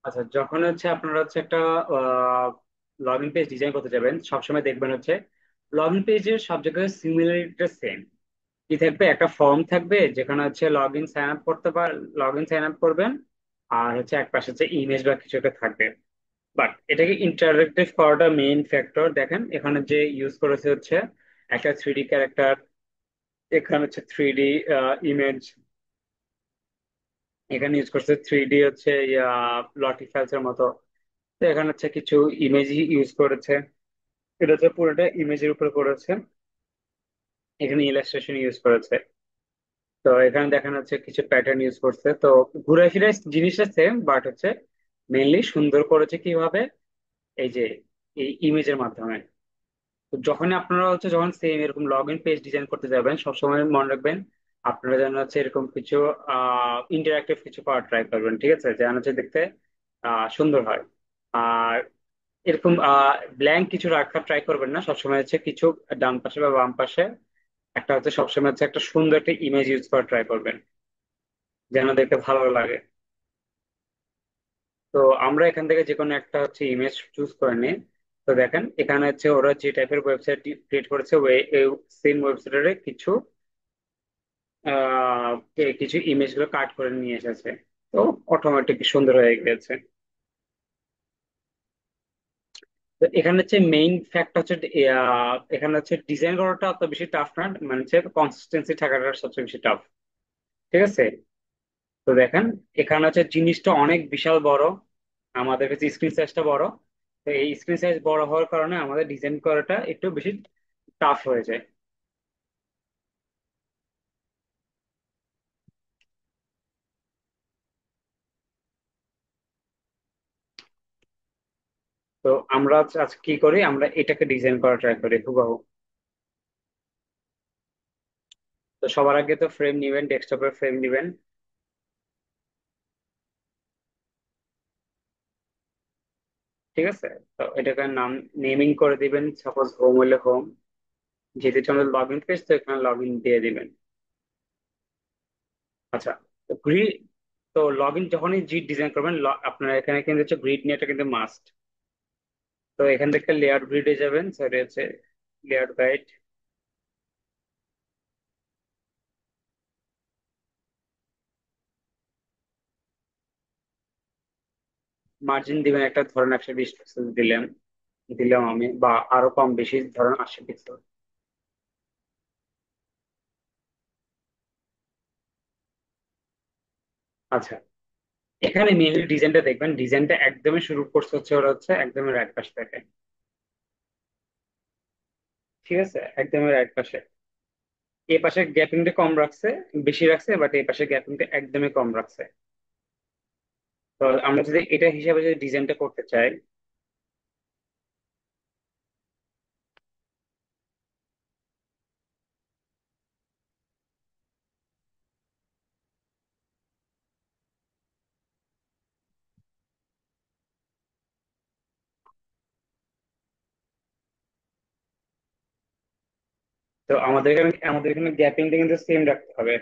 আচ্ছা, যখন হচ্ছে আপনারা হচ্ছে একটা লগ ইন পেজ ডিজাইন করতে যাবেন, সবসময় দেখবেন হচ্ছে লগ ইন পেজের সব জায়গায় সিমিলারিটিটা সেম। কি থাকবে? একটা ফর্ম থাকবে যেখানে হচ্ছে লগ ইন সাইন আপ করতে পার, লগ ইন সাইন আপ করবেন। আর হচ্ছে এক পাশে হচ্ছে ইমেজ বা কিছু একটা থাকবে। বাট এটাকে ইন্টারেক্টিভ করাটা মেইন ফ্যাক্টর। দেখেন এখানে যে ইউজ করেছে হচ্ছে একটা 3D ক্যারেক্টার, এখানে হচ্ছে 3D ইমেজ, এখানে ইউজ করছে 3D হচ্ছে লটি ফাইলস এর মতো। তো এখানে হচ্ছে কিছু ইমেজ ইউজ করেছে, এটা হচ্ছে পুরোটা ইমেজের উপর করেছে। এখানে ইলাস্ট্রেশন ইউজ করেছে। তো এখানে দেখানো হচ্ছে কিছু প্যাটার্ন ইউজ করছে। তো ঘুরে ফিরে জিনিসটা সেম, বাট হচ্ছে মেইনলি সুন্দর করেছে কিভাবে, এই যে এই ইমেজের মাধ্যমে। তো যখন আপনারা হচ্ছে যখন সেম এরকম লগ ইন পেজ ডিজাইন করতে যাবেন, সবসময় মনে রাখবেন আপনারা যেন হচ্ছে এরকম কিছু ইন্টারাক্টিভ কিছু করা ট্রাই করবেন, ঠিক আছে? যেন হচ্ছে দেখতে সুন্দর হয়। আর এরকম ব্ল্যাঙ্ক কিছু রাখার ট্রাই করবেন না, সবসময় হচ্ছে কিছু ডান পাশে বা বাম পাশে একটা হচ্ছে সবসময় হচ্ছে একটা সুন্দর একটা ইমেজ ইউজ করার ট্রাই করবেন, যেন দেখতে ভালো লাগে। তো আমরা এখান থেকে যে কোনো একটা হচ্ছে ইমেজ চুজ করে নিই। তো দেখেন এখানে হচ্ছে ওরা যে টাইপের ওয়েবসাইট ক্রিয়েট করেছে, সেম ওয়েবসাইটের কিছু কিছু ইমেজ গুলো কাট করে নিয়ে এসেছে। তো অটোমেটিক সুন্দর হয়ে গেছে। তো এখানে হচ্ছে মেইন ফ্যাক্ট হচ্ছে এখানে হচ্ছে ডিজাইন করাটা অত বেশি টাফ না, মানে হচ্ছে কনসিস্টেন্সি থাকাটা সবচেয়ে বেশি টাফ, ঠিক আছে? তো দেখেন এখানে হচ্ছে জিনিসটা অনেক বিশাল বড়, আমাদের কাছে স্ক্রিন সাইজটা বড়। তো এই স্ক্রিন সাইজ বড় হওয়ার কারণে আমাদের ডিজাইন করাটা একটু বেশি টাফ হয়ে যায়। তো আমরা আজ কি করি, আমরা এটাকে ডিজাইন করা ট্রাই করি হুবহু। তো সবার আগে তো ফ্রেম নিবেন, ডেস্কটপের ফ্রেম নিবেন, ঠিক আছে? তো এটাকে নাম নেমিং করে দিবেন, সাপোজ হোম হলে হোম, যেহেতু এটা আমাদের লগ ইন পেজ তো এখানে লগ ইন দিয়ে দিবেন। আচ্ছা, তো গ্রিড, তো লগ ইন যখনই গ্রিড ডিজাইন করবেন, আপনার এখানে কিন্তু হচ্ছে গ্রিড নিয়ে কিন্তু মাস্ট। তো এখান থেকে লেআউট গ্রিডে যাবেন, সরি হচ্ছে লেআউট গাইড, মার্জিন দিবেন একটা, ধরেন 120 পিক্সেল দিলাম, দিলাম আমি, বা আরো কম বেশি ধরেন 80 পিক্সেল। আচ্ছা, এখানে মেনলি ডিজাইনটা দেখবেন, ডিজাইনটা একদমই শুরু করছে হচ্ছে ওরা হচ্ছে একদমই রাইট পাশ থেকে, ঠিক আছে? একদমই রাইট পাশে। এই পাশে গ্যাপিংটা কম রাখছে, বেশি রাখছে, বাট এই পাশে গ্যাপিংটা একদমই কম রাখছে। তো আমরা যদি এটা হিসাবে যদি ডিজাইনটা করতে চাই, তো আমাদের এখানে গ্যাপিংটা কিন্তু সেম রাখতে হবে।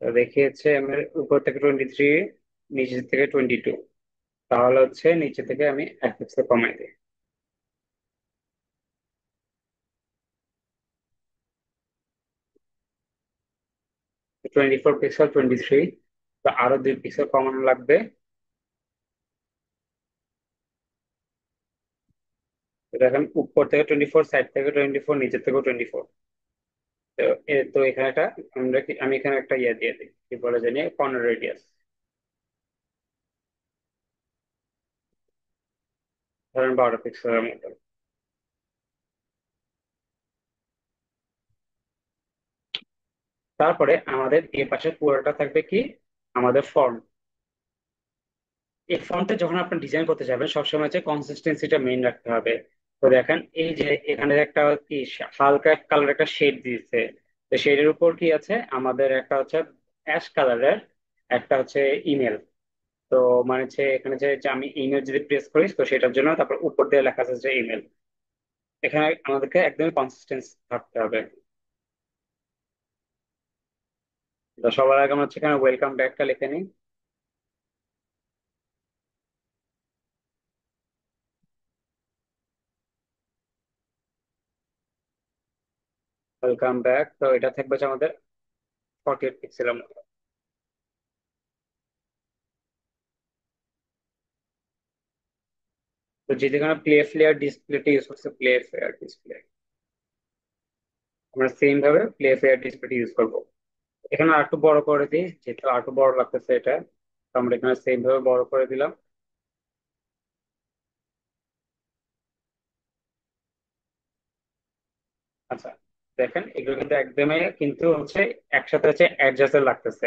তো দেখিয়েছে আমার উপর থেকে 23, নিচে থেকে 22। তাহলে হচ্ছে নিচে থেকে আমি 1 পিক্সেল কমাই দিই, 24 পিক্সেল, 23। তো আরো 2 পিক্সেল কমানো লাগবে। তো দেখেন উপর থেকে 24, সাইড থেকে 24, নিচে থেকেও 24। তো তো এখানে একটা আমি এখানে একটা ইয়ে দিয়ে দিই, কি বলে জানি, কর্নার রেডিয়াস, ধরেন 12 পিক্সেলের মতো। তারপরে আমাদের এ পাশে পুরোটা থাকবে কি, আমাদের ফর্ম। এই ফন্টে যখন আপনি ডিজাইন করতে যাবেন, সবসময় হচ্ছে কনসিস্টেন্সিটা মেইন রাখতে হবে। তো দেখেন এই যে এখানে একটা কি হালকা কালার একটা শেড দিয়েছে। তো শেডের উপর কি আছে, আমাদের একটা হচ্ছে অ্যাশ কালারের একটা হচ্ছে ইমেল। তো মানে হচ্ছে এখানে যে আমি ইমেল যদি প্রেস করি, তো সেটার জন্য তারপর উপর দিয়ে লেখা আছে যে ইমেল। এখানে আমাদেরকে একদমই কনসিস্টেন্স থাকতে হবে। তো সবার আগে আমরা হচ্ছে এখানে ওয়েলকাম ব্যাকটা লিখে নিই। ওয়েলকাম ব্যাক, তো এটা থাকবে হচ্ছে আমাদের 48 পিক্সেলের মতো। তো যেখানে প্লে ফ্লেয়ার ডিসপ্লেটা ইউজ করছে, প্লে ফ্লেয়ার ডিসপ্লে, আমরা সেম ভাবে প্লে ফেয়ার ডিসপ্লেটা ইউজ করবো। এখানে আর একটু বড় করে দিই, যেহেতু আর একটু বড় লাগতেছে এটা। তো আমরা এখানে সেম ভাবে বড় করে দিলাম। আচ্ছা, দেখেন এগুলো কিন্তু একদমই কিন্তু হচ্ছে একসাথে হচ্ছে অ্যাডজাস্টার লাগতেছে,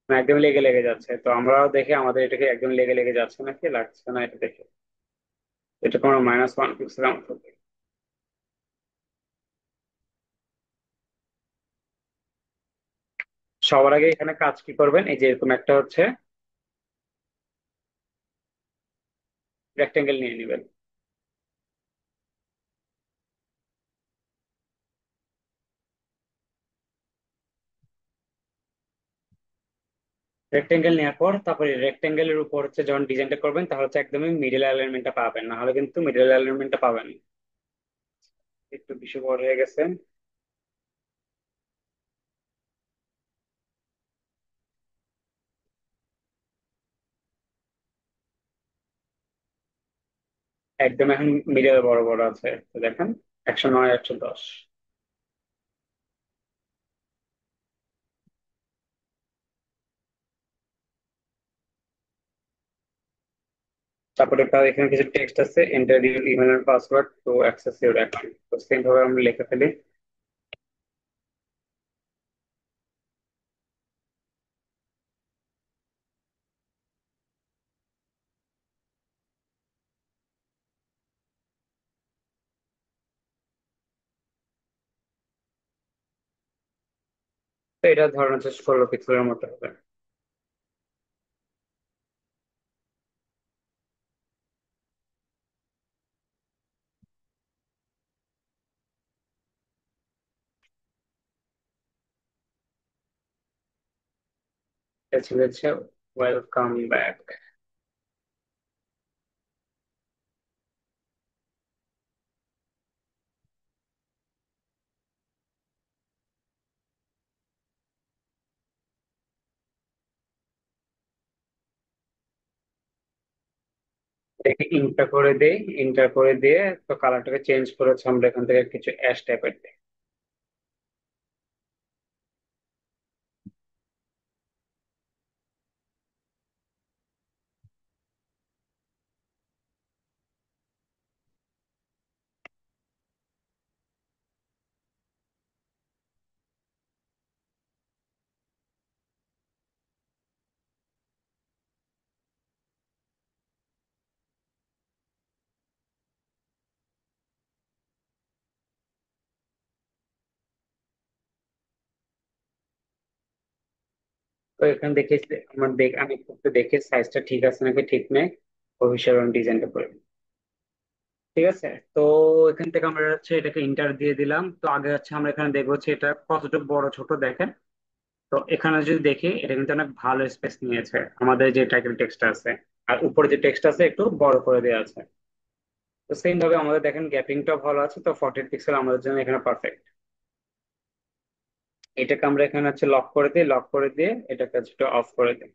মানে একদম লেগে লেগে যাচ্ছে। তো আমরাও দেখি আমাদের এটাকে একদম লেগে লেগে যাচ্ছে নাকি লাগছে না এটা দেখে। এটা কোনো -1 পিক্সেল মতো। সবার আগে এখানে কাজ কি করবেন, এই যে এরকম একটা হচ্ছে রেক্টেঙ্গেল নিয়ে নেবেন। রেক্টেঙ্গেল নেওয়ার পর তারপরে রেক্টেঙ্গেলের উপর হচ্ছে যখন ডিজাইনটা করবেন, তাহলে হচ্ছে একদমই মিডিল অ্যালাইনমেন্টটা পাবেন, না হলে কিন্তু মিডিল অ্যালাইনমেন্টটা পাবেন না। একটু বেশি বড় হয়ে গেছে। একদম এখন মিডিয়াল বড় বড় আছে, তো দেখেন 109, 110। তারপরে এখানে কিছু টেক্সট আছে, enter your email and password to access your account, তো সেম ভাবে আমরা লিখে ফেলি। তো এটা ধরেন হচ্ছে 16 পিক্সেলের মতো হবে। এটা ছিল হচ্ছে ওয়েলকাম ব্যাক। এটাকে ইন্টার করে দেই, ইন্টার করে দিয়ে তো কালারটাকে চেঞ্জ করেছে আমরা এখান থেকে কিছু অ্যাশ টাইপের দিই। তো এখানে দেখে আমার আমি একটু দেখে সাইজটা ঠিক আছে নাকি ঠিক নেই, ওই হিসাবে আমি ডিজাইনটা করে দিই। ঠিক আছে, তো এখান থেকে আমরা হচ্ছে এটাকে ইন্টার দিয়ে দিলাম। তো আগে হচ্ছে আমরা এখানে দেখবো হচ্ছে এটা কতটুকু বড় ছোট দেখেন। তো এখানে যদি দেখি এটা কিন্তু অনেক ভালো স্পেস নিয়েছে আমাদের যে টাইটেল টেক্সট আছে, আর উপরে যে টেক্সট আছে একটু বড় করে দেওয়া আছে। তো সেম ভাবে আমাদের দেখেন গ্যাপিংটা ভালো আছে, তো 48 পিক্সেল আমাদের জন্য এখানে পারফেক্ট। এটাকে আমরা এখানে হচ্ছে লক করে দিই, লক করে দিয়ে এটাকে হচ্ছে অফ করে দিই।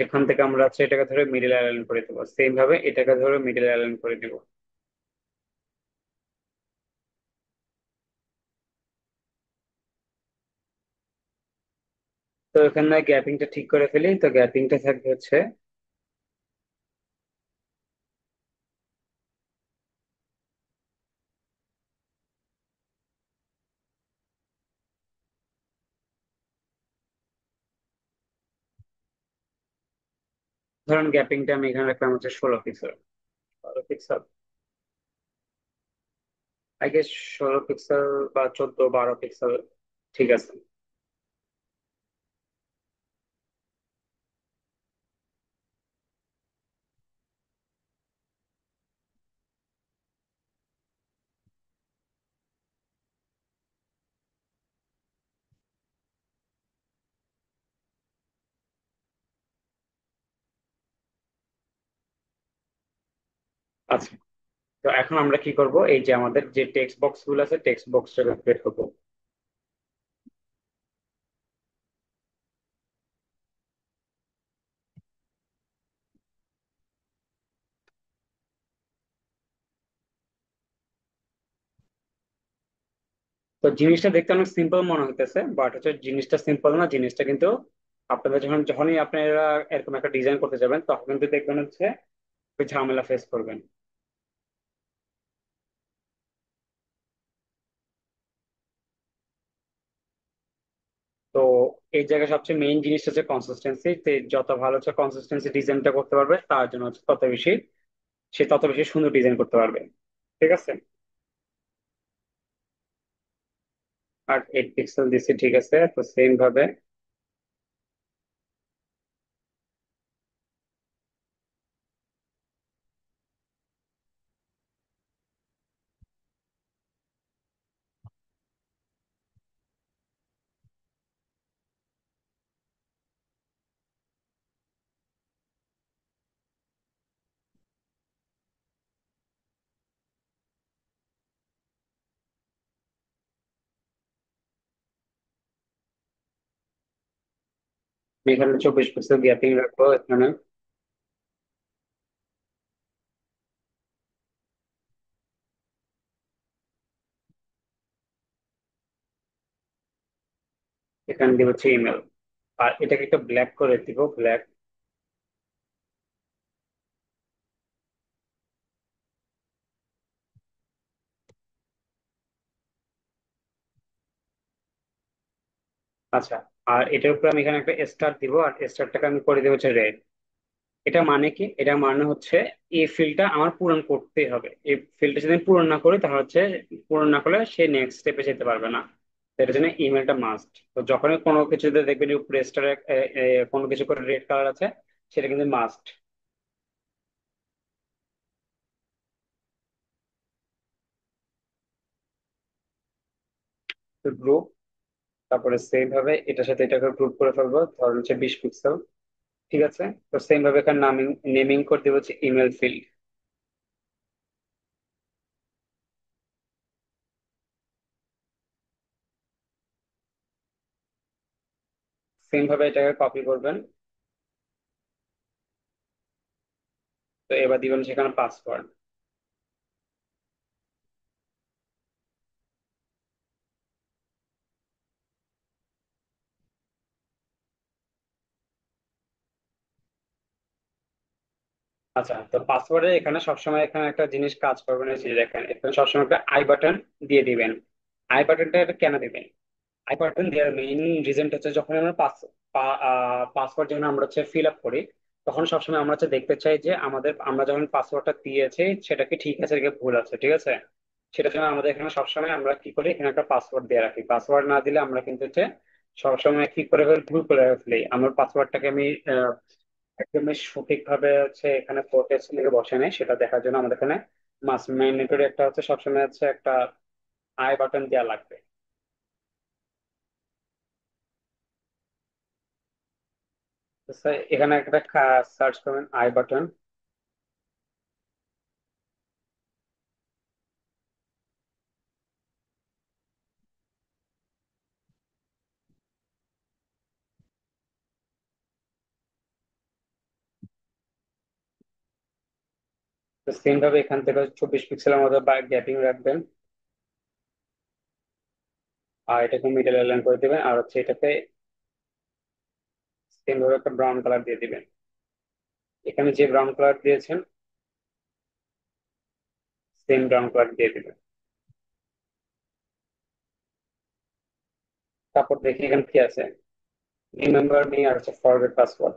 এখান থেকে আমরা হচ্ছে এটাকে ধরে মিডিল অ্যালাইন করে দেবো, সেম ভাবে এটাকে ধরে মিডিল অ্যালাইন করে দিব। তো এখানে গ্যাপিংটা ঠিক করে ফেলি, তো গ্যাপিংটা থাকবে হচ্ছে ধরুন গ্যাপিংটা আমি এখানে রাখলাম হচ্ছে 16 pixel. 16 pixel, I guess 16 pixel বা 14, 12 পিক্সেল ঠিক আছে। আচ্ছা, তো এখন আমরা কি করব, এই যে আমাদের যে টেক্সট বক্স গুলো আছে টেক্সট বক্সটাকে বের করবো। তো জিনিসটা দেখতে অনেক সিম্পল মনে হইতেছে, বাট হচ্ছে জিনিসটা সিম্পল না। জিনিসটা কিন্তু আপনাদের যখনই আপনারা এরকম একটা ডিজাইন করতে যাবেন, তখন কিন্তু দেখবেন হচ্ছে একটু ঝামেলা ফেস করবেন। তো এই জায়গায় সবচেয়ে মেইন জিনিস হচ্ছে কনসিস্টেন্সি। যত ভালো হচ্ছে কনসিস্টেন্সি ডিজাইনটা করতে পারবে, তার জন্য হচ্ছে তত বেশি সুন্দর ডিজাইন করতে পারবে। ঠিক আছে। আর 8 পিক্সেল দিচ্ছি, ঠিক আছে। তো সেম ভাবে আমি এখানে 24 পিক্সেল গ্যাপিং রাখবো এখানে। এখানে দিব হচ্ছে ইমেল। আর এটাকে একটা ব্ল্যাক করে দিব, ব্ল্যাক। আচ্ছা, আর এটার উপরে আমি এখানে একটা স্টার দিব, আর স্টারটাকে আমি করে দেবো হচ্ছে রেড। এটা মানে কি? এটা মানে হচ্ছে এই ফিল্ডটা আমার পূরণ করতেই হবে। এই ফিল্ডটা যদি আমি পূরণ না করি, তাহলে হচ্ছে পূরণ না করলে সে নেক্সট স্টেপে যেতে পারবে না। তো এটার জন্য ইমেলটা মাস্ট। তো যখনই কোনো কিছুতে দেখবেন উপরে স্টারে কোনো কিছু করে রেড কালার আছে, সেটা কিন্তু মাস্ট। তো গ্রুপ, তারপরে সেম ভাবে এটার সাথে এটাকে গ্রুপ করে ফেলবো, ধরুন হচ্ছে 20 পিক্সেল। ঠিক আছে। তো সেম ভাবে এখানে নামিং নেমিং করে দেবো হচ্ছে ইমেল ফিল্ড। সেম ভাবে এটাকে কপি করবেন। তো এবার দিবেন সেখানে পাসওয়ার্ড। আচ্ছা, তো পাসওয়ার্ডে এখানে সবসময় এখানে একটা জিনিস কাজ করবে না, যে দেখেন এখানে সবসময় একটা আই বাটন দিয়ে দিবেন। আই বাটনটা কেন দিবেন? আই বাটন দেওয়ার মেইন রিজনটা হচ্ছে, যখন আমরা পাসওয়ার্ড যখন আমরা হচ্ছে ফিল আপ করি, তখন সবসময় আমরা হচ্ছে দেখতে চাই যে আমরা যখন পাসওয়ার্ডটা দিয়েছি সেটা কি ঠিক আছে নাকি ভুল আছে। ঠিক আছে। সেটার জন্য আমাদের এখানে সবসময় আমরা কি করি, এখানে একটা পাসওয়ার্ড দিয়ে রাখি। পাসওয়ার্ড না দিলে আমরা কিন্তু হচ্ছে সবসময় কি করে ফেলি, ভুল করে ফেলি। আমার পাসওয়ার্ডটাকে আমি একদমই সঠিক ভাবে হচ্ছে এখানে প্রোটেক্ট লিখে বসে নেই, সেটা দেখার জন্য আমাদের এখানে মাস ম্যান্ডেটরি একটা হচ্ছে সবসময় হচ্ছে একটা আই বাটন দেওয়া লাগবে। তো এখানে একটা সার্চ করবেন আই বাটন। তো সেম ভাবে এখান থেকে 24 পিক্সেলের মতো বা গ্যাপিং রাখবেন। আর এটাকে মিডল লাইন করে দিবেন, আর হচ্ছে এটাকে সেম ভাবে একটা ব্রাউন কালার দিয়ে দিবেন। এখানে যে ব্রাউন কালার দিয়েছেন, সেম ব্রাউন কালার দিয়ে দিবেন। তারপর দেখি এখানে কি আছে, রিমেম্বার মি আর হচ্ছে ফরগেট পাসওয়ার্ড।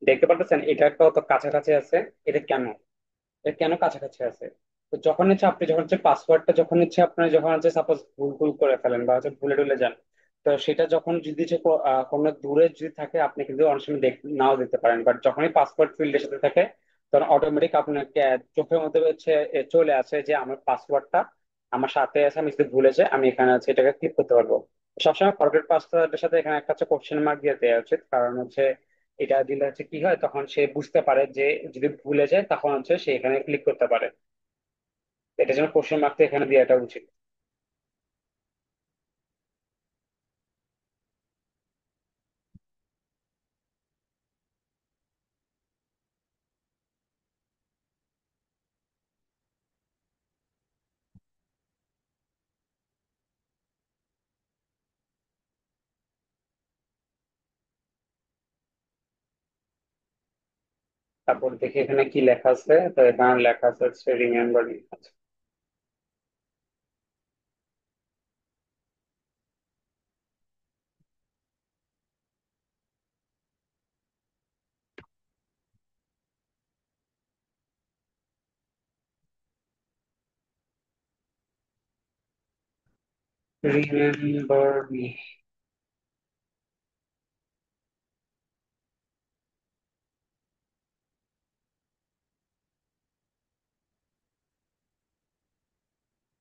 দেখতে পাচ্ছেন এটা একটা অত কাছাকাছি আছে। এটা কেন? এটা কেন কাছাকাছি আছে? তো যখন হচ্ছে আপনি যখন হচ্ছে পাসওয়ার্ডটা যখন হচ্ছে আপনার যখন হচ্ছে সাপোজ ভুল ভুল করে ফেলেন বা হচ্ছে ভুলে টুলে যান, তো সেটা যখন যদি হচ্ছে কোনো দূরে যদি থাকে, আপনি কিন্তু অনেক সময় নাও দেখতে পারেন। বাট যখনই পাসওয়ার্ড ফিল্ডের সাথে থাকে, তখন অটোমেটিক আপনাকে চোখের মধ্যে হচ্ছে চলে আসে যে আমার পাসওয়ার্ডটা আমার সাথে আছে, আমি যদি ভুলে যাই আমি এখানে হচ্ছে এটাকে ক্লিক করতে পারবো। সবসময় ফরগেট পাসওয়ার্ডের সাথে এখানে একটা হচ্ছে কোশ্চেন মার্ক দিয়ে দেওয়া উচিত, কারণ হচ্ছে এটা দিলে হচ্ছে কি হয়, তখন সে বুঝতে পারে যে যদি ভুলে যায় তখন হচ্ছে সে এখানে ক্লিক করতে পারে। এটার জন্য কোশ্চেন মার্ক তো এখানে দেওয়াটা উচিত। তারপর দেখি এখানে কি লেখা আছে, তো এখানে লেখা আছে হচ্ছে রিমেম্বার। Remember me.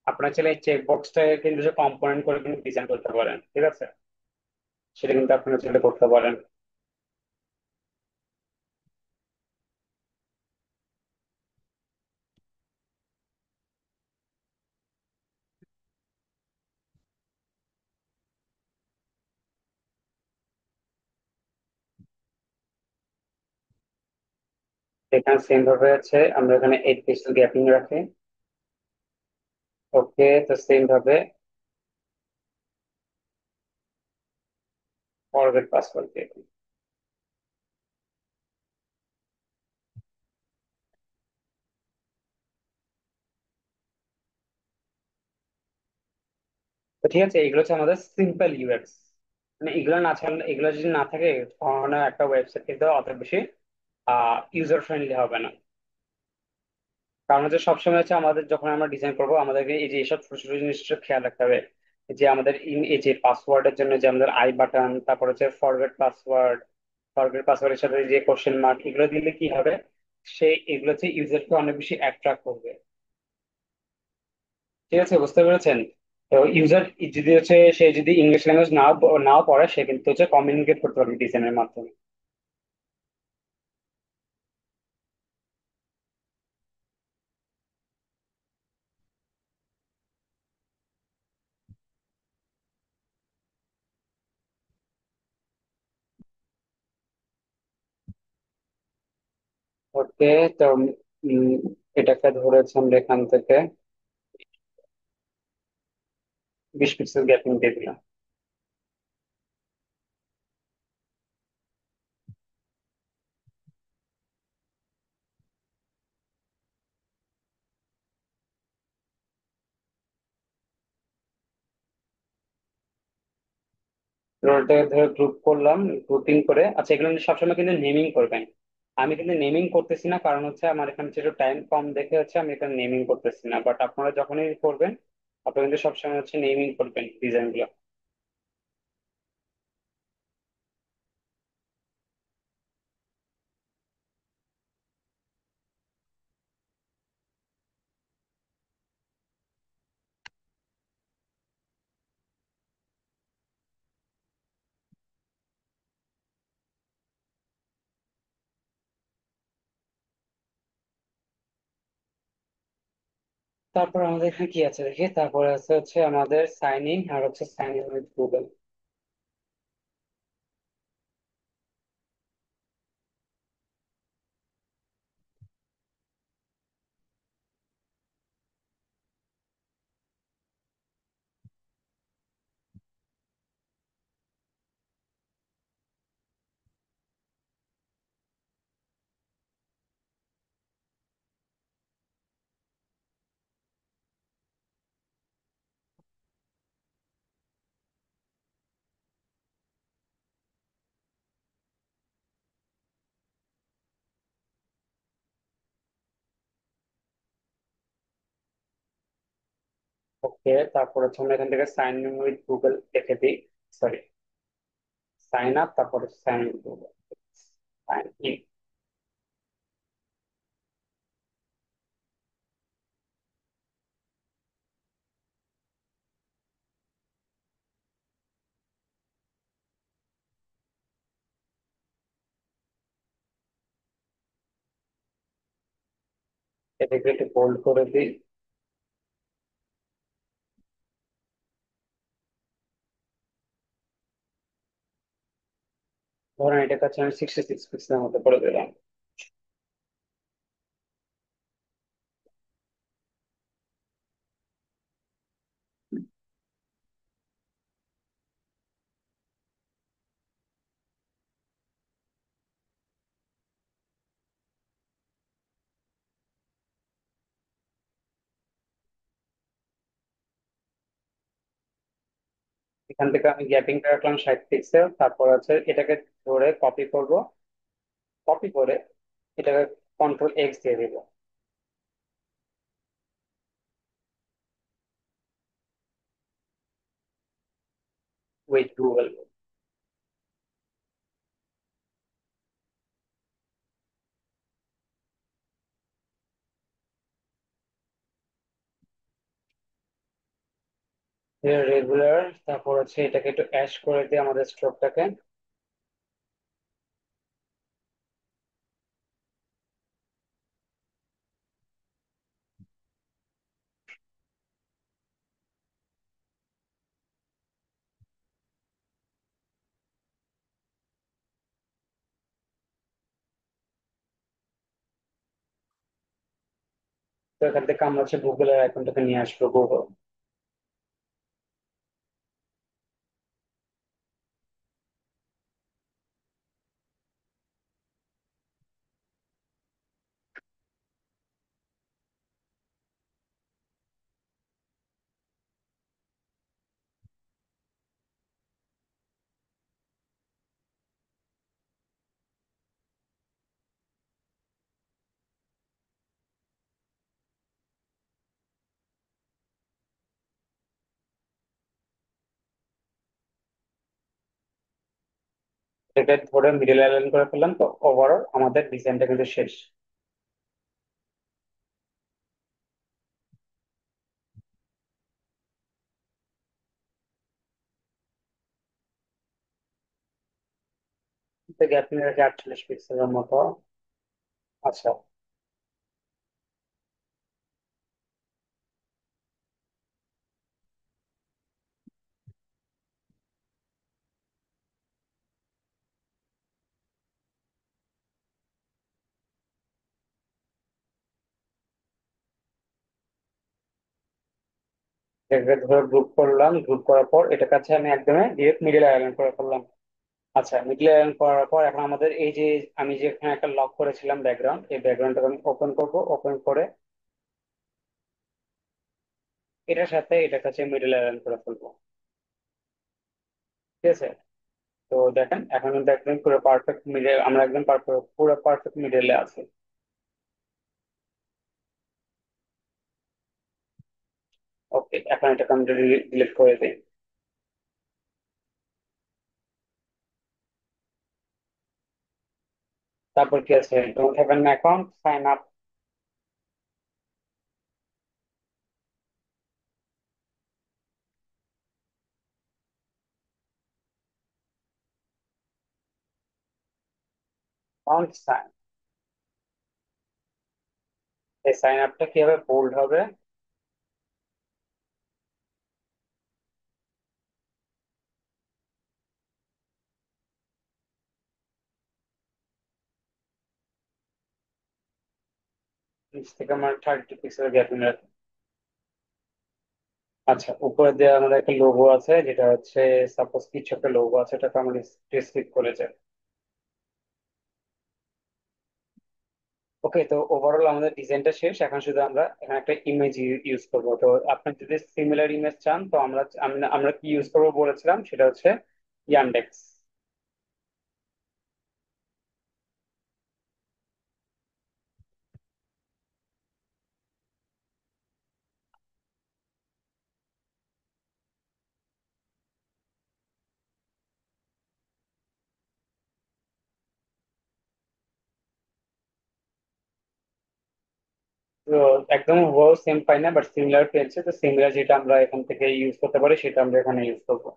আপনার চাইলে চেক বক্সটা কিন্তু যে কম্পোনেন্ট করে কিন্তু ডিজাইন করতে পারেন, ঠিক আছে? সেটা কিন্তু আপনারা চাইলে করতে পারেন। এখানে সেম ভাবে আছে, আমরা এখানে 8 পিক্সেল গ্যাপিং রাখি। ওকে, তো সেম ভাবে ফরগেট পাসওয়ার্ড দিয়ে দিই। তো ঠিক আছে, এগুলো হচ্ছে আমাদের সিম্পল ইউএক্স। মানে এগুলো না থাকলে, এগুলো যদি না থাকে তাহলে একটা ওয়েবসাইট কিন্তু অত বেশি ইউজার ফ্রেন্ডলি হবে না। কারণ হচ্ছে সবসময় হচ্ছে আমাদের যখন আমরা ডিজাইন করবো আমাদেরকে এই যে এইসব ছোট ছোট জিনিসটা খেয়াল রাখতে হবে। যে আমাদের এই যে পাসওয়ার্ডের জন্য যে আমাদের আই বাটন, তারপর হচ্ছে ফরগেট পাসওয়ার্ড, ফরগেট পাসওয়ার্ডের সাথে যে কোশ্চেন মার্ক, এগুলো দিলে কি হবে, সেই এগুলো হচ্ছে ইউজারকে অনেক বেশি অ্যাট্রাক্ট করবে। ঠিক আছে, বুঝতে পেরেছেন? তো ইউজার যদি হচ্ছে সে যদি ইংলিশ ল্যাঙ্গুয়েজ নাও পড়ে, সে কিন্তু হচ্ছে কমিউনিকেট করতে পারবে ডিজাইনের মাধ্যমে। ওকে, তো উম, এটাকে ধরেছে আমরা এখান থেকে 20 পিক্সেল গ্যাপিং দিয়ে দিলাম। রোলটাকে ধরে গ্রুপ করলাম, গ্রুপিং করে। আচ্ছা, এগুলো কিন্তু সবসময় কিন্তু নেমিং করবেন। আমি কিন্তু নেমিং করতেছি না, কারণ হচ্ছে আমার এখানে একটু টাইম কম দেখে হচ্ছে আমি এখানে নেমিং করতেছি না, বাট আপনারা যখনই করবেন আপনারা কিন্তু সবসময় হচ্ছে নেমিং করবেন ডিজাইন গুলো। তারপর আমাদের এখানে কি আছে দেখি, তারপরে আছে হচ্ছে আমাদের সাইন ইন আর হচ্ছে সাইন ইন উইথ গুগল। ওকে, তারপর হচ্ছে আমরা এখান থেকে সাইন ইন উইথ গুগল লিখে দিই। সরি, সাইন আপ, তারপর sign in Google, sign in. এটাকে একটু বোল্ড করে দিই। এটা কাছে আমি 66 পিক্সেলের মতো করে দিলাম। এখান থেকে আমি গ্যাপিংটা রাখলাম 60 পিক্সেল, তারপর আছে এটাকে ধরে কপি করব, কপি করে এটাকে কন্ট্রোল এক্স দিয়ে দিব। Wait Google. রেগুলার, তারপর হচ্ছে এটাকে একটু অ্যাশ করে দিই আমাদের স্ট্রোকটাকে। তো এখান থেকে আমরা হচ্ছে গুগলের আইকনটাকে নিয়ে আসবো, গুগল। এটাকে ধরে মিডল লাইন করে ফেললাম, তো ওভারঅল আমাদের ডিজাইনটা কিন্তু শেষ। তো গ্যাপ নিয়ে রাখি 48 পিক্সেলের মতো। আচ্ছা, এটাকে ধরে গ্রুপ করলাম, গ্রুপ করার পর এটা কাছে আমি একদমই ডিরেক্ট মিডল আইল্যান্ড করে ফেললাম। আচ্ছা, মিডল আইল্যান্ড করার পর এখন আমাদের এই যে আমি যে এখানে একটা লক করেছিলাম ব্যাকগ্রাউন্ড, এই ব্যাকগ্রাউন্ডটাকে আমি ওপেন করব, ওপেন করে এটার সাথে এটা কাছে মিডল আইল্যান্ড করে ফেলবো। ঠিক আছে, তো দেখেন এখন কিন্তু একদম পুরো পারফেক্ট মিডল, আমরা একদম পুরো পারফেক্ট মিডলে আছি। ওকে, এখন এটাকে আমি ডিলিট করে দিই। তারপর কি আছে, don't have an account, sign up. Account sign. এই সাইন আপটা কিভাবে বোল্ড হবে? নিচ থেকে আমার 32 পিক্সেল গ্যাপিং রাখি। আচ্ছা, উপরে দিয়ে আমাদের একটা লোগো আছে, যেটা হচ্ছে সাপোজ কিছু একটা লোগো আছে, এটাকে আমরা ডিসক্রিপ্ট করে যাই। ওকে, তো ওভারঅল আমাদের ডিজাইনটা শেষ, এখন শুধু আমরা এখানে একটা ইমেজ ইউজ করবো। তো আপনি যদি সিমিলার ইমেজ চান, তো আমরা কি ইউজ করবো বলেছিলাম, সেটা হচ্ছে ইয়ান্ডেক্স। তো একদম হুবহু সেম পাই না, বাট সিমিলার পেয়েছে, তো সিমিলার যেটা আমরা এখান থেকে ইউজ করতে পারি সেটা আমরা এখানে ইউজ করবো।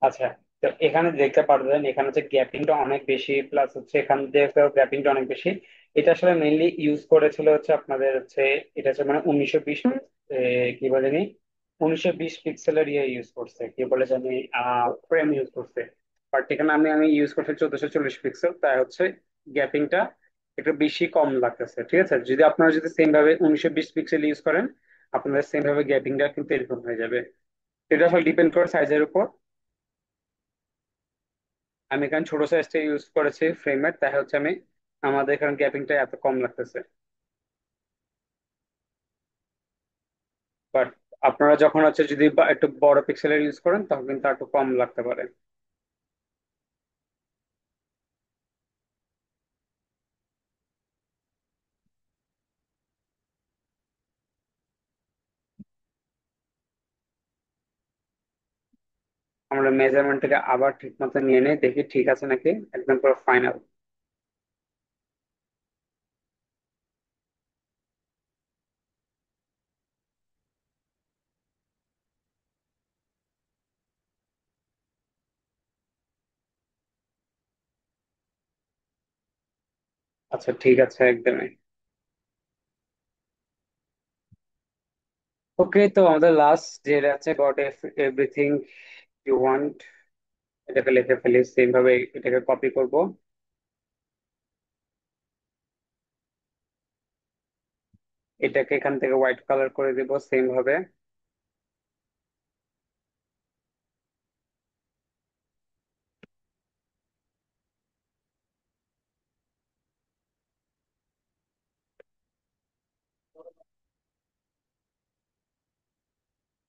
আচ্ছা, তো এখানে দেখতে পারবেন এখানে হচ্ছে গ্যাপিংটা অনেক বেশি, প্লাস হচ্ছে এখান দিয়ে গ্যাপিংটা অনেক বেশি। এটা আসলে মেইনলি ইউজ করেছিল হচ্ছে আপনাদের হচ্ছে, এটা হচ্ছে মানে 1920, কি বলে জানি, 1920 পিক্সেলের ইয়ে ইউজ করছে, কি বলে জানি, ফ্রেম ইউজ করছে। বাট এখানে আমি ইউজ করছি 1440 পিক্সেল, তাই হচ্ছে গ্যাপিংটা একটু বেশি কম লাগতেছে। ঠিক আছে, যদি আপনারা যদি সেম ভাবে 1920 পিক্সেল ইউজ করেন, আপনাদের সেম ভাবে গ্যাপিংটা কিন্তু এরকম হয়ে যাবে। এটা আসলে ডিপেন্ড করে সাইজের উপর। আমি এখানে ছোট সাইজটা ইউজ করেছি ফ্রেমের, তাই হচ্ছে আমাদের এখানে গ্যাপিংটা এত কম লাগতেছে। বাট আপনারা যখন হচ্ছে যদি একটু বড় পিক্সেলের ইউজ করেন তখন কিন্তু একটু কম লাগতে পারে। আমরা মেজারমেন্টটাকে আবার ঠিক মতো নিয়ে নেই, দেখি ঠিক আছে নাকি, একদম পুরো ফাইনাল। আচ্ছা ঠিক আছে একদমই। ওকে, তো আমাদের লাস্ট যেটা আছে, গট এভরিথিং ইউ ওয়ান্ট, এটাকে লিখে ফেলি সেম ভাবে, এটাকে কপি করব। এটাকে এখান থেকে হোয়াইট কালার করে দিব সেম ভাবে।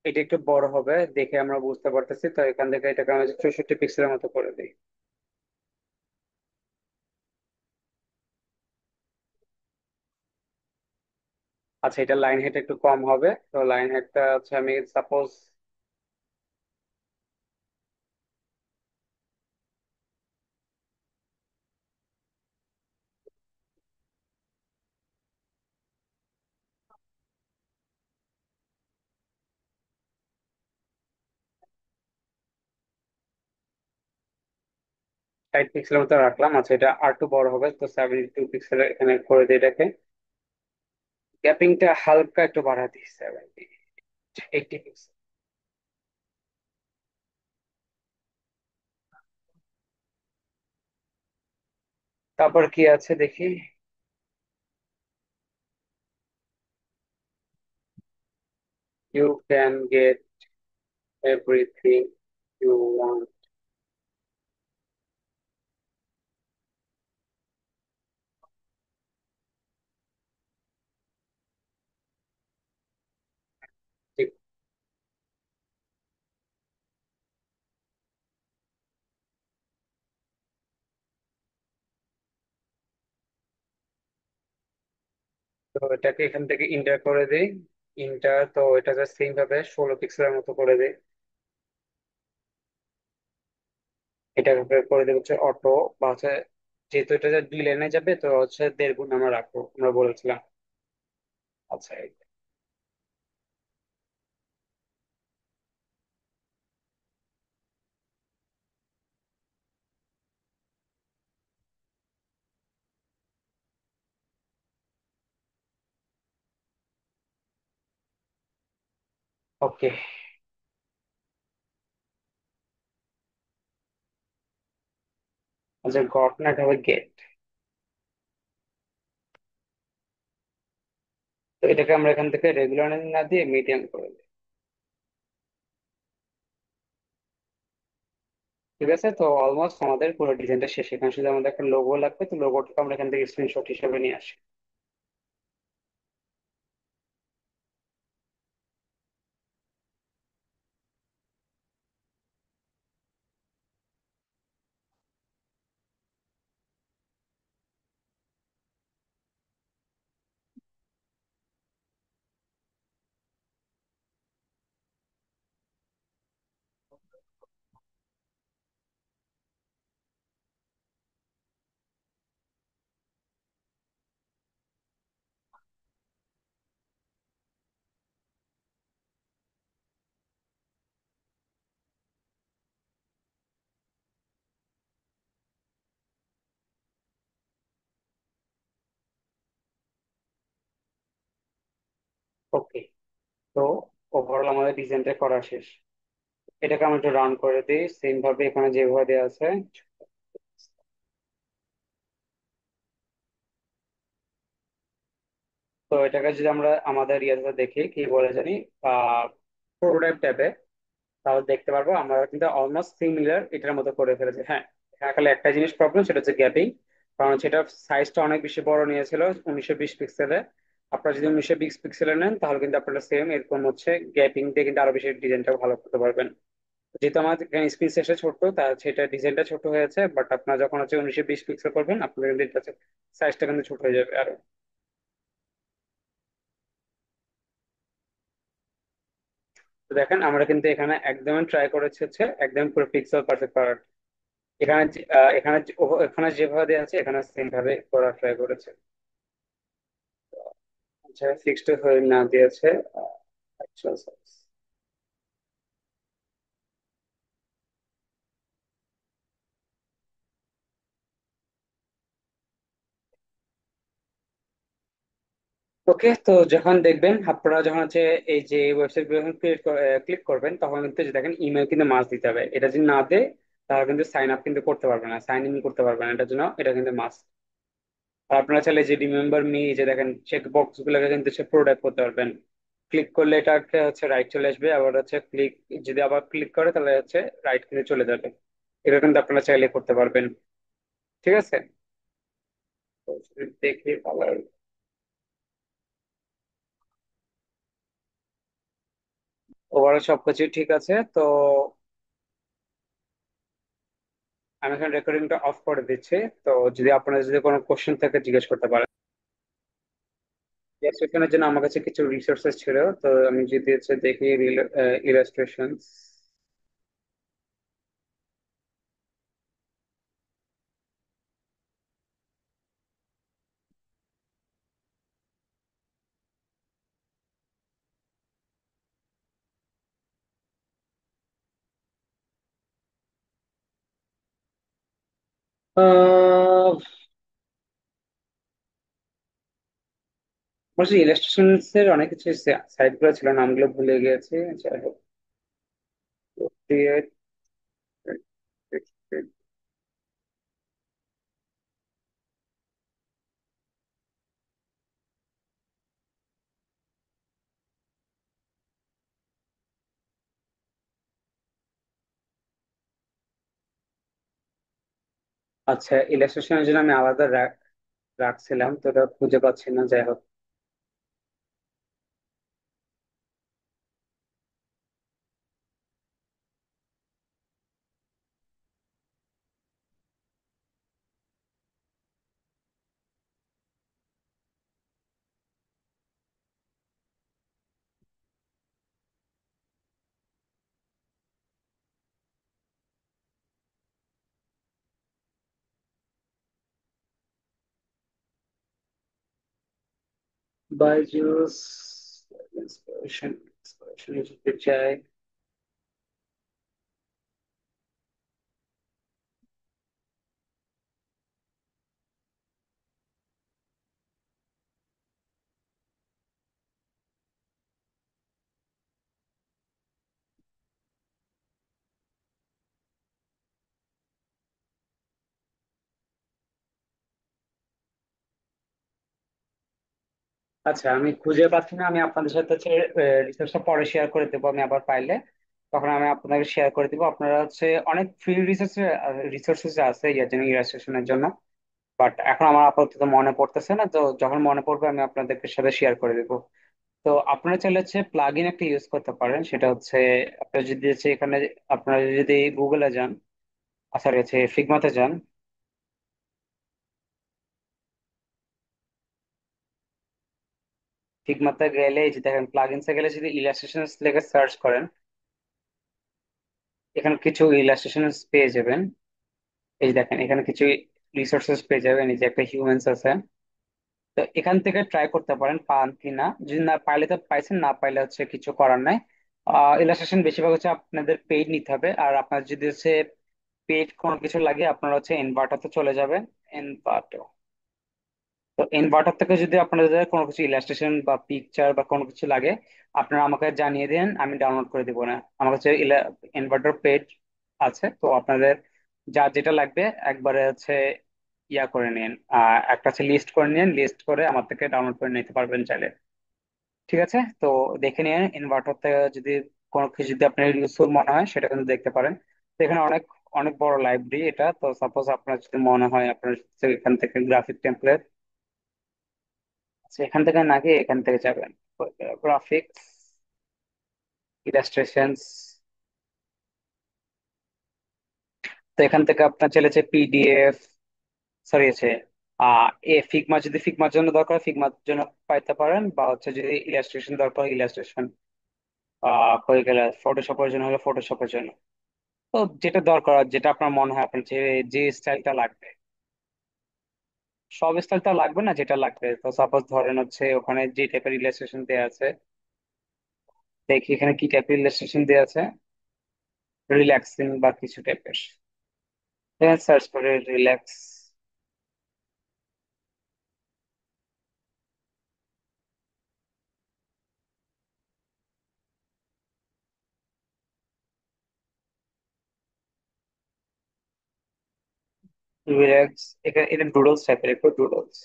এটা একটু বড় হবে দেখে আমরা বুঝতে পারতেছি, তো এখান থেকে এটাকে আমরা 64 পিক্সেলের মতো করে দিই। আচ্ছা, এটা লাইন হেড একটু কম হবে, তো লাইন হেডটা হচ্ছে আমি সাপোজ, ষাট পিক্সেলের মতো রাখলাম। আচ্ছা, এটা আর একটু বড় হবে, তো 72 পিক্সেলের এখানে করে দিই এটাকে। গ্যাপিংটা হালকা একটু বাড়া দিই, 80 পিক্সেল। তারপর কি আছে দেখি। You can get everything you want. তো এটাকে এখান থেকে ইন্টার করে দিই। ইন্টার, তো এটা জাস্ট সেম ভাবে 16 পিক্সেলের মতো করে দিই। এটাকে করে দেবো হচ্ছে অটো, বা হচ্ছে যেহেতু এটা 2 লাইনে যাবে, তো হচ্ছে 1.5 গুণ আমরা রাখবো, আমরা বলেছিলাম। আচ্ছা, ওকে। আচ্ছা, গট না, এটা হবে গেট। তো এটাকে আমরা এখান থেকে রেগুলার না দিয়ে মিডিয়াম করে দিই। ঠিক আছে, তো অলমোস্ট আমাদের পুরো ডিজাইনটা শেষ। এখানে শুধু আমাদের একটা লোগো লাগবে, তো লোগোটাকে আমরা এখান থেকে স্ক্রিনশট হিসেবে নিয়ে আসি। ওকে। তো ওভারঅল আমাদের ডিজাইনটা করা শেষ। এটাকে আমি একটু রান করে দিই সেম ভাবে এখানে যেভাবে দেওয়া আছে। তো এটাকে যদি আমরা আমাদের ইয়েতে দেখি কি বলে জানি, প্রোটোটাইপ ট্যাবে, তাহলে দেখতে পারবো আমরা কিন্তু অলমোস্ট সিমিলার এটার মতো করে ফেলেছি। হ্যাঁ, এখানে খালি একটা জিনিস প্রবলেম, সেটা হচ্ছে গ্যাপিং। কারণ সেটা সাইজটা অনেক বেশি বড় নিয়েছিল, 1920 পিক্সেলে। আপনারা যদি 1920 পিক্সেলে নেন তাহলে কিন্তু আপনারা সেম এরকম হচ্ছে গ্যাপিং দিয়ে কিন্তু আরো বেশি ডিজাইনটা ভালো করতে পারবেন। যেহেতু আমাদের এখানে স্ক্রিন সাইজটা ছোট, তা সেটা ডিজাইনটা ছোট হয়েছে, বাট আপনারা যখন হচ্ছে 1920 পিক্সেল করবেন আপনাদের কিন্তু এটা সাইজটা কিন্তু ছোট হয়ে যাবে আরো। তো দেখেন আমরা কিন্তু এখানে একদম ট্রাই করেছি হচ্ছে একদম পুরো পিক্সেল পারফেক্ট করার। এখানে এখানে যেভাবে দেওয়া আছে এখানে সেম ভাবে করা ট্রাই করেছে। আচ্ছা, ফিক্সড হয়ে না দিয়েছে অ্যাকচুয়াল সাইজ। ওকে, তো যখন দেখবেন আপনারা যখন হচ্ছে এই যে ওয়েবসাইট গুলো যখন ক্লিক করবেন তখন কিন্তু যে দেখেন ইমেল কিন্তু মাস্ট দিতে হবে। এটা যদি না দেয় তাহলে কিন্তু সাইন আপ কিন্তু করতে পারবে না, সাইন ইন করতে পারবে না, এটার জন্য এটা কিন্তু মাস্ট। আর আপনারা চাইলে যে রিমেম্বার মি, যে দেখেন চেক বক্স গুলোকে কিন্তু সে প্রোডাক্ট করতে পারবেন। ক্লিক করলে এটাকে হচ্ছে রাইট চলে আসবে, আবার হচ্ছে ক্লিক, যদি আবার ক্লিক করে তাহলে হচ্ছে রাইট কিন্তু চলে যাবে। এটা কিন্তু আপনারা চাইলে করতে পারবেন। ঠিক আছে। তো যদি দেখি কালার, ওভারঅল সবকিছু ঠিক আছে তো। আমি এখন রেকর্ডিংটা অফ করে দিচ্ছি। তো যদি আপনার যদি কোনো কোশ্চেন থাকে জিজ্ঞেস করতে পারেন। ইলাস্ট্রেশনের জন্য আমার কাছে কিছু রিসোর্সেস ছিল, তো আমি যদি হচ্ছে দেখি ইলাস্ট্রেশন। বলছি ইলাস্ট্রেশনস এর অনেক কিছু সাইট গুলো ছিল, নামগুলো ভুলে গিয়েছি। যাই হোক, create- আচ্ছা, ইলাস্ট্রেশনের জন্য আমি আলাদা রাখছিলাম, তো ওটা খুঁজে পাচ্ছি না। যাই হোক, বাইজুস ইন্সপিরেশন, ইন্সপিরেশন যদি চাই। আচ্ছা, আমি খুঁজে পাচ্ছি না। আমি আপনাদের সাথে হচ্ছে রিসোর্সটা পরে শেয়ার করে দেবো আমি আবার পাইলে। তখন আমি আপনাদের শেয়ার করে দিব। আপনারা হচ্ছে অনেক ফ্রি রিসোর্সেস আছে ইয়ার জন্য, ইলাস্ট্রেশনের জন্য। বাট এখন আমার আপাতত মনে পড়তেছে না, তো যখন মনে পড়বে আমি আপনাদের সাথে শেয়ার করে দেবো। তো আপনারা চাইলে হচ্ছে প্লাগ ইন একটা ইউজ করতে পারেন, সেটা হচ্ছে আপনারা যদি হচ্ছে এখানে, আপনারা যদি গুগলে যান, সরি হচ্ছে ফিগমাতে যান। ফিগমাতে গেলে এই যে দেখেন প্লাগ ইনসে গেলে যদি ইলাস্ট্রেশন লেগে সার্চ করেন, এখানে কিছু ইলাস্ট্রেশন পেয়ে যাবেন। এই যে দেখেন এখানে কিছু রিসোর্সেস পেয়ে যাবেন, এই যে একটা হিউম্যানস আছে। তো এখান থেকে ট্রাই করতে পারেন পান কি না। যদি না পাইলে তো পাইছেন, না পাইলে হচ্ছে কিছু করার নাই। ইলাস্ট্রেশন বেশিরভাগ হচ্ছে আপনাদের পেইড নিতে হবে। আর আপনার যদি হচ্ছে পেইড কোনো কিছু লাগে আপনারা হচ্ছে এনভার্টাতে চলে যাবেন। এনভার্টো, তো ইনভার্টার থেকে যদি আপনাদের কোনো কিছু ইলাস্ট্রেশন বা পিকচার বা কোনো কিছু লাগে, আপনারা আমাকে জানিয়ে দিন, আমি ডাউনলোড করে দিব না। আমার কাছে ইনভার্টার পেজ আছে, তো আপনাদের যা যেটা লাগবে একবারে হচ্ছে ইয়া করে নিন, একটা হচ্ছে লিস্ট করে নিন, লিস্ট করে আমার থেকে ডাউনলোড করে নিতে পারবেন চাইলে। ঠিক আছে, তো দেখে নিন ইনভার্টার থেকে যদি কোনো কিছু যদি আপনার ইউজফুল মনে হয় সেটা কিন্তু দেখতে পারেন। তো এখানে অনেক অনেক বড় লাইব্রেরি এটা, তো সাপোজ আপনার যদি মনে হয় আপনার এখান থেকে গ্রাফিক টেমপ্লেট, এখান থেকে নাকি এখান থেকে যাবেন গ্রাফিক্স ইলাস্ট্রেশনস। তো এখান থেকে আপনার চলেছে পিডিএফ, সরি আছে ফিগমা, যদি ফিগমার জন্য দরকার ফিগমার জন্য পাইতে পারেন, বা হচ্ছে যদি ইলাস্ট্রেশন দরকার ইলাস্ট্রেশন হয়ে গেলে ফটোশপের জন্য হলে ফটোশপের জন্য। তো যেটা দরকার, যেটা আপনার মনে হয় আপনার যে যে স্টাইলটা লাগবে, সব স্টাইলটা লাগবে না, যেটা লাগবে। তো সাপোজ ধরেন হচ্ছে ওখানে যে টাইপের ইলাস্ট্রেশন দেওয়া আছে, দেখি এখানে কি টাইপের ইলাস্ট্রেশন দেওয়া আছে, রিল্যাক্সিং বা কিছু টাইপের। সার্চ করে রিল্যাক্স, রিল্যাক্স, এখানে এটা ডুডলস টাইপের, একটু ডুডলস।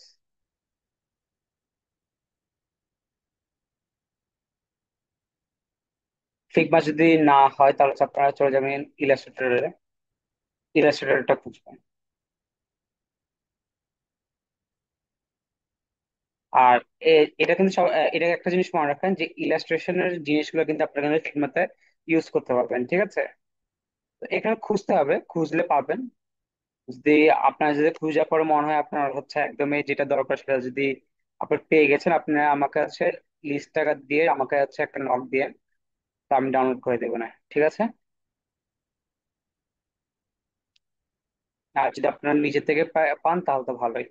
ফিগমা যদি না হয় তাহলে হচ্ছে আপনারা চলে যাবেন ইলাস্ট্রেটরে, ইলাস্ট্রেটরটা খুঁজবেন। আর এটা কিন্তু এটা একটা জিনিস মনে রাখেন যে ইলাস্ট্রেশনের জিনিসগুলো কিন্তু আপনারা কিন্তু ফিগমাতে ইউজ করতে পারবেন, ঠিক আছে। তো এখানে খুঁজতে হবে, খুঁজলে পাবেন। যদি আপনার যদি খুঁজে পরে মনে হয় আপনার হচ্ছে একদমই যেটা দরকার সেটা যদি আপনি পেয়ে গেছেন, আপনি আমাকে হচ্ছে লিস্ট টাকা দিয়ে আমাকে হচ্ছে একটা নক দিয়ে, তো আমি ডাউনলোড করে দেবো না, ঠিক আছে। আর যদি আপনার নিজে থেকে পান তাহলে তো ভালোই।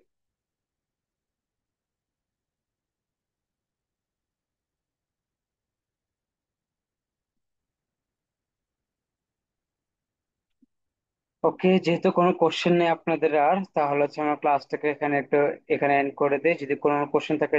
ওকে, যেহেতু কোনো কোশ্চেন নেই আপনাদের আর, তাহলে হচ্ছে আমার ক্লাসটাকে এখানে একটু এখানে এন্ড করে দিই। যদি কোনো কোশ্চেন থাকে